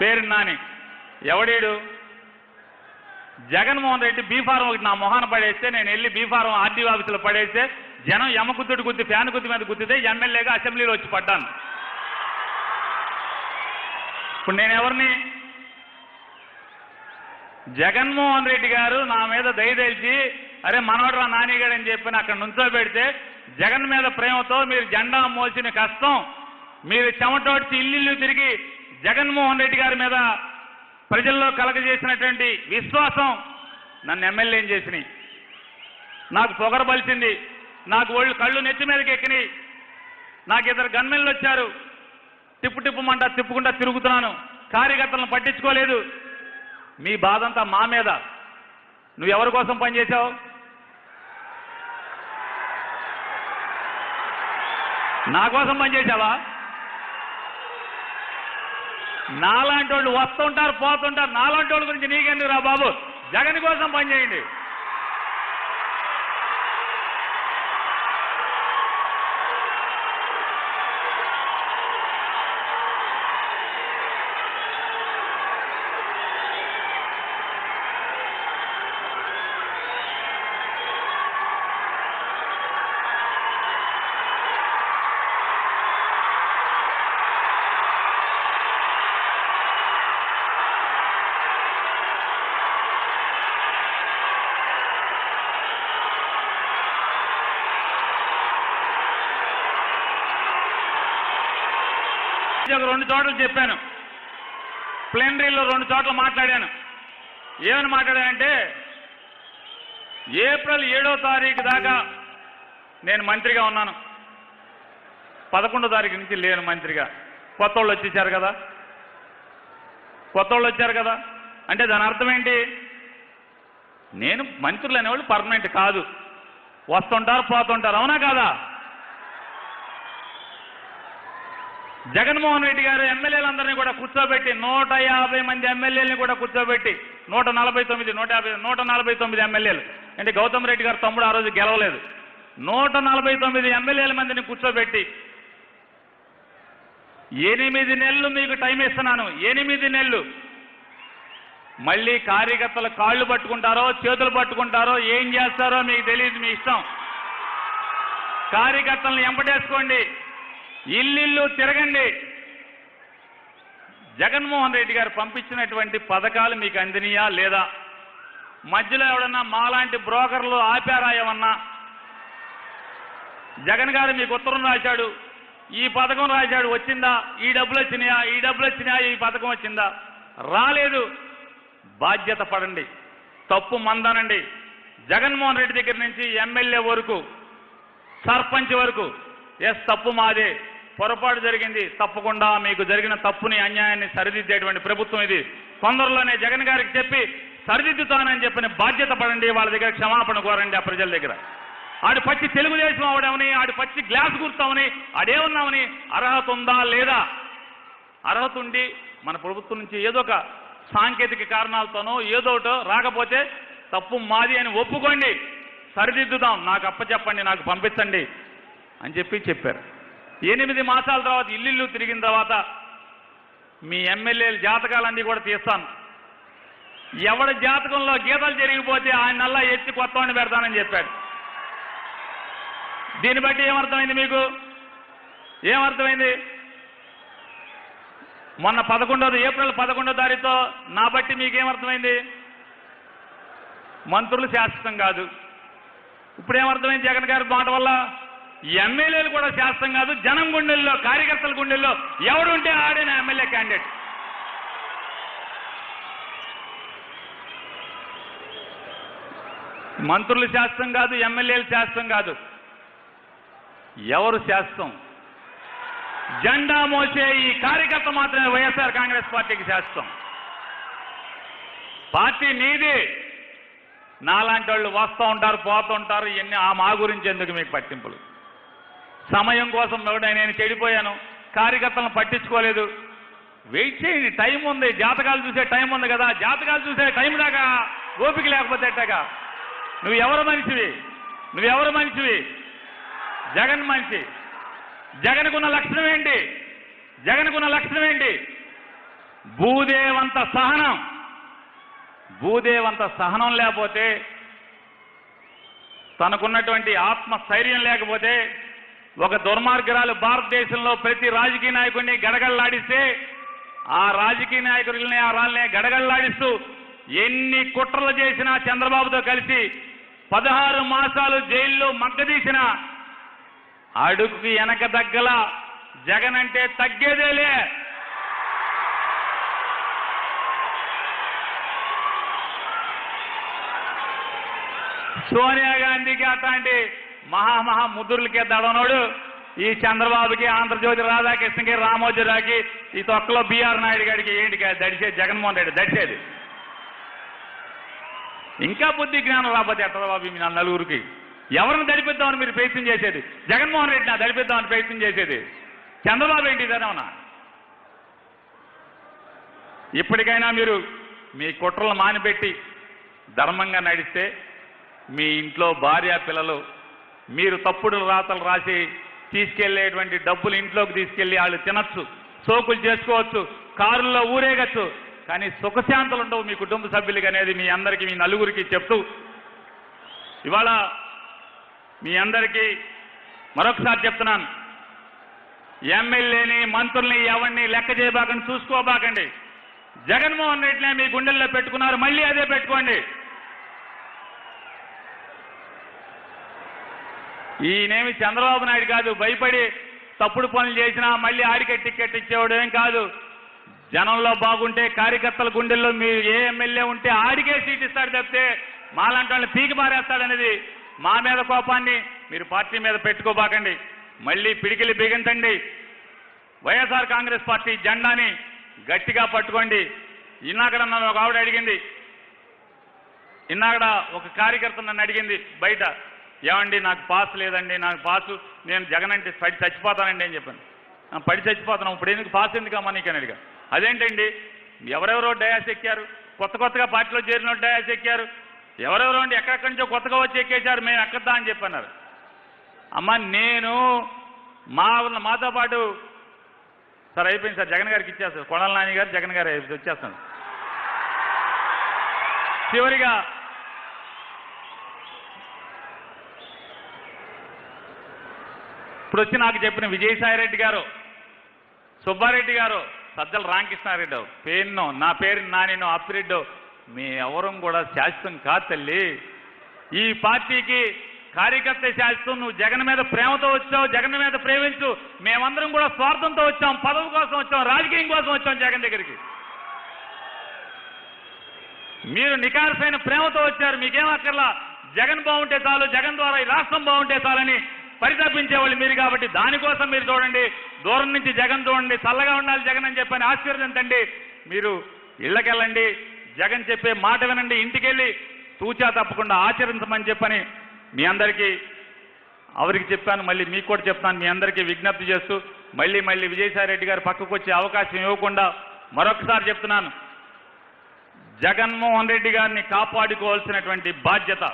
పేరు నాని. ఎవడీడు? జగన్మోహన్ రెడ్డి బీఫారం ఒకటి నా మొహాన పడేస్తే, నేను వెళ్ళి బీఫారం ఆర్డీఓ ఆఫీసులో పడేస్తే జనం ఎమ్మకుత్తుడు గుద్ది ఫ్యాన్ గుద్ది మీద గుద్దితే ఎమ్మెల్యేగా అసెంబ్లీలో వచ్చి పడ్డాను. ఇప్పుడు నేను ఎవరిని? జగన్మోహన్ రెడ్డి గారు నా మీద దయదలిచి అరే మనవడరా నానిగాడు అని చెప్పి అక్కడ నుంచోబెడితే జగన్ మీద ప్రేమతో మీరు జెండా మోసిన కష్టం, మీరు చెమటోడ్చి ఇల్లు తిరిగి జగన్మోహన్ రెడ్డి గారి మీద ప్రజల్లో కలగజేసినటువంటి విశ్వాసం నన్ను ఎమ్మెల్యేని చేసినాయి. నాకు పొగరు బలిసింది, నాకు ఒళ్ళు కళ్ళు నెత్తి మీదకి ఎక్కినాయి, నాకు ఇద్దరు గన్మెన్లు వచ్చారు, తిప్పుమంటా తిప్పుకుంటా తిరుగుతున్నాను, కార్యకర్తలను పట్టించుకోలేదు. మీ బాధంతా మా మీద. నువ్వు ఎవరి కోసం పనిచేశావు? నా కోసం పనిచేశావా? నాలాంటి వాళ్ళు వస్తుంటారు పోతుంటారు, నాలాంటి వాళ్ళ గురించి నీకెందుకు రా బాబు? జగన్ కోసం పనిచేయండి. ఒక 2 చోట్ల చెప్పాను, ప్లెనరీలో 2 చోట్ల మాట్లాడాను. ఏమని మాట్లాడానంటే, ఏప్రిల్ 7వ తారీఖు దాకా నేను మంత్రిగా ఉన్నాను, 11వ తారీఖు నుంచి లేను మంత్రిగా. కొత్త వాళ్ళు వచ్చేసారు కదా, అంటే దాని అర్థం ఏంటి? నేను మంత్రులు అనేవాళ్ళు పర్మనెంట్ కాదు, వస్తుంటారు పోతుంటారు, అవునా కాదా? జగన్మోహన్ రెడ్డి గారు ఎమ్మెల్యేలందరినీ కూడా కూర్చోబెట్టి 150 మంది ఎమ్మెల్యేలని కూడా కూర్చోబెట్టి 149 ఎమ్మెల్యేలు, అంటే గౌతమ్ రెడ్డి గారు తమ్ముడు ఆ రోజు గెలవలేదు, 149 ఎమ్మెల్యేల మందిని కూర్చోబెట్టి 8 నెలలు మీకు టైం ఇస్తున్నాను. 8 నెలలు. మళ్ళీ కార్యకర్తల కాళ్ళు పట్టుకుంటారో చేతులు పట్టుకుంటారో ఏం చేస్తారో మీకు తెలియదు, మీ ఇష్టం. కార్యకర్తలను ఎంపటేసుకోండి, ఇల్లు తిరగండి. జగన్మోహన్ రెడ్డి గారు పంపించినటువంటి పథకాలు మీకు అందినయా లేదా? మధ్యలో ఎవడన్నా మాలాంటి బ్రోకర్లు ఆపారా ఏమన్నా? జగన్ గారు మీకు ఉత్తరం రాశాడు, ఈ పథకం రాశాడు, వచ్చిందా? ఈ డబ్బులు వచ్చినాయా? ఈ పథకం వచ్చిందా? రాలేదు. బాధ్యత పడండి, తప్పు మందనండి. జగన్మోహన్ రెడ్డి దగ్గర నుంచి ఎమ్మెల్యే వరకు, సర్పంచ్ వరకు, తప్పు మాదే, పొరపాటు జరిగింది, తప్పకుండా మీకు జరిగిన తప్పుని అన్యాయాన్ని సరిదిద్దేటువంటి ప్రభుత్వం ఇది, తొందరలోనే జగన్ గారికి చెప్పి సరిదిద్దుతానని చెప్పిన బాధ్యత పడండి. వాళ్ళ దగ్గర క్షమాపణ కోరండి. ఆ ప్రజల దగ్గర ఆడు పచ్చి తెలుగుదేశం అవడమని, ఆడు పచ్చి గ్లాస్ గుర్తామని, ఆడేమన్నామని అర్హత ఉందా లేదా? అర్హత ఉండి మన ప్రభుత్వం నుంచి ఏదో ఒక సాంకేతిక కారణాలతోనో ఏదోటో రాకపోతే తప్పు మాది అని ఒప్పుకోండి, సరిదిద్దుదాం, నాకు అప్పచెప్పండి, నాకు పంపించండి అని చెప్పారు. 8 మాసాల తర్వాత ఇల్లు తిరిగిన తర్వాత మీ ఎమ్మెల్యేల జాతకాలన్నీ కూడా తీస్తాను. ఎవడి జాతకంలో గీతలు జరిగిపోతే ఆయనల్లా ఎత్తి కొత్త వాడిని పెడతానని చెప్పాడు. దీన్ని బట్టి ఏమర్థమైంది మీకు? ఏమర్థమైంది? మొన్న ఏప్రిల్ 11వ తారీఖుతో నా బట్టి మీకేమర్థమైంది? మంత్రులు శాశ్వతం కాదు. ఇప్పుడు ఏమర్థమైంది జగన్ గారి మాట వల్ల? ఎమ్మెల్యేలు కూడా శాస్త్రం కాదు. జనం గుండెల్లో, కార్యకర్తల గుండెల్లో ఎవడుంటే ఆడే నా ఎమ్మెల్యే క్యాండిడేట్. మంత్రులు శాస్త్రం కాదు, ఎమ్మెల్యేలు శాస్త్రం కాదు. ఎవరు శాస్త్రం? జెండా మోసే ఈ కార్యకర్త మాత్రమే వైఎస్ఆర్ కాంగ్రెస్ పార్టీకి శాస్త్రం. పార్టీ నీది, నాలాంటి వాళ్ళు వస్తూ ఉంటారు పోతూ ఉంటారు, ఇవన్నీ మా గురించి ఎందుకు మీకు పట్టింపులు? సమయం కోసం నేను చెడిపోయాను, కార్యకర్తలను పట్టించుకోలేదు. వెయిట్ చేయండి, టైం ఉంది, జాతకాలు చూసే టైం ఉంది కదా. జాతకాలు చూసే టైం దాకా ఓపిక లేకపోతే ఎట్టగా? నువ్వెవరు మనిషివి? జగన్ మనిషి. జగన్కున్న లక్షణం ఏంటి? భూదేవంత సహనం లేకపోతే, తనకున్నటువంటి ఆత్మస్థైర్యం లేకపోతే, ఒక దుర్మార్గురాలు భారతదేశంలో ప్రతి రాజకీయ నాయకుడిని గడగడలాడిస్తే, ఆ రాజకీయ నాయకుల్ని ఆ రాళ్ళని గడగడలాడిస్తూ ఎన్ని కుట్రలు చేసినా చంద్రబాబుతో కలిసి 16 మాసాలు జైల్లో మగ్గదీసిన అడుగుకి వెనక దగ్గల జగన్ అంటే తగ్గేదేలే. సోనియా గాంధీకి అట్లాంటి మహా ముద్దులకే దడనోడు ఈ చంద్రబాబుకి, ఆంధ్రజ్యోతి రాధాకృష్ణకి, రామోజీరావుకి, ఈ తొక్కలో బీఆర్ నాయుడు గారికి ఏంటి దడిచేది జగన్మోహన్ రెడ్డి దడిచేది. ఇంకా బుద్ధి జ్ఞానం రాకపోతే ఎట్లా బాబు మీ నలుగురికి? ఎవరిని దడిపిద్దామని మీరు ప్రయత్నం చేసేది? జగన్మోహన్ రెడ్డిని దడిపిద్దామని ప్రయత్నం చేసేది. చంద్రబాబు ఏంటి ఇదేమన్నా? ఇప్పటికైనా మీరు మీ కుట్రలు మానిపెట్టి ధర్మంగా నడిస్తే మీ ఇంట్లో భార్య పిల్లలు మీరు తప్పుడు రాతలు రాసి తీసుకెళ్లేటువంటి డబ్బులు ఇంట్లోకి తీసుకెళ్లి వాళ్ళు తినచ్చు, సోకులు చేసుకోవచ్చు, కారుల్లో ఊరేగచ్చు, కానీ సుఖశాంతులు ఉండవు మీ కుటుంబ సభ్యులకి అనేది మీ అందరికీ, మీ నలుగురికి చెప్తూ ఇవాళ మీ అందరికీ మరొకసారి చెప్తున్నాను, ఎమ్మెల్యేని మంత్రుల్ని ఎవరిని లెక్క చేయబాకండి, చూసుకోబాకండి. జగన్మోహన్ రెడ్డినే మీ గుండెల్లో పెట్టుకున్నారు, మళ్ళీ అదే పెట్టుకోండి. ఈయనేమి చంద్రబాబు నాయుడు కాదు, భయపడి తప్పుడు పనులు చేసినా మళ్ళీ ఆడికే టికెట్ ఇచ్చేవాడు ఏం కాదు. జనంలో బాగుంటే కార్యకర్తల గుండెల్లో మీరు ఏ ఎమ్మెల్యే ఉంటే ఆడికే సీట్ ఇస్తాడు తప్పితే మాలాంటి వాళ్ళని పీకి మారేస్తాడనేది మా మీద కోపాన్ని మీరు పార్టీ మీద పెట్టుకోబాకండి. మళ్ళీ పిడికిలి బిగించండి. వైఎస్ఆర్ కాంగ్రెస్ పార్టీ జెండాని గట్టిగా పట్టుకోండి. ఇన్నాకడ నన్ను ఒక ఆవిడ అడిగింది, ఇన్నాకడ ఒక కార్యకర్త నన్ను అడిగింది బయట, ఏమండి నాకు పాస్ లేదండి, నాకు పాసు, నేను జగన్ అంటే పడి చచ్చిపోతానండి అని చెప్పాను. పడి చచ్చిపోతున్నాం, ఇప్పుడు ఎందుకు పాస్ ఎందుకమ్మా నీకని అడిగా. అదేంటండి ఎవరెవరో డయాస్ ఎక్కారు, కొత్తగా పార్టీలో చేరిన డయాస్ ఎక్కారు, ఎవరెవరో అండి ఎక్కడెక్కడి నుంచో కొత్తగా వచ్చి ఎక్కేశారు, మేము ఎక్కద్దా అని చెప్పన్నారు. అమ్మ నేను మాతో పాటు సార్ అయిపోయింది సార్, జగన్ గారికి ఇచ్చేస్తారు, కొడాల నాని గారు జగన్ గారు వచ్చేస్తాను. చివరిగా ఇప్పుడు వచ్చి నాకు చెప్పిన విజయసాయిరెడ్డి గారు, సుబ్బారెడ్డి గారు, సజ్జల రామకృష్ణారెడ్డి, పేరునో నా పేరు నానినో అప్పిరెడ్డో మీ ఎవరం కూడా శాశ్వతం కాదు తల్లి. ఈ పార్టీకి కార్యకర్త శాశ్వతం. నువ్వు జగన్ మీద ప్రేమతో వచ్చావు, జగన్ మీద ప్రేమించు. మేమందరం కూడా స్వార్థంతో వచ్చాం, పదవి కోసం వచ్చాం, రాజకీయం కోసం వచ్చాం జగన్ దగ్గరికి. మీరు నికార్సైన ప్రేమతో వచ్చారు, మీకేం అక్కర్లా. జగన్ బాగుంటే చాలు, జగన్ ద్వారా ఈ రాష్ట్రం బాగుంటే చాలని పరితపించేవాళ్ళు మీరు. కాబట్టి దానికోసం మీరు చూడండి, దూరం నుంచి జగన్ చూడండి, చల్లగా ఉండాలి జగన్ అని చెప్పని ఆశీర్వదించండి. మీరు ఇళ్ళకెళ్ళండి, జగన్ చెప్పే మాట వినండి, ఇంటికెళ్ళి తూచా తప్పకుండా ఆచరించమని చెప్పని మీ అందరికీ అవరికి చెప్పాను, మళ్ళీ మీకు కూడా చెప్తాను. మీ అందరికీ విజ్ఞప్తి చేస్తూ మళ్ళీ విజయసాయిరెడ్డి గారు పక్కకు వచ్చే అవకాశం ఇవ్వకుండా మరొకసారి చెప్తున్నాను, జగన్మోహన్ రెడ్డి గారిని కాపాడుకోవాల్సినటువంటి బాధ్యత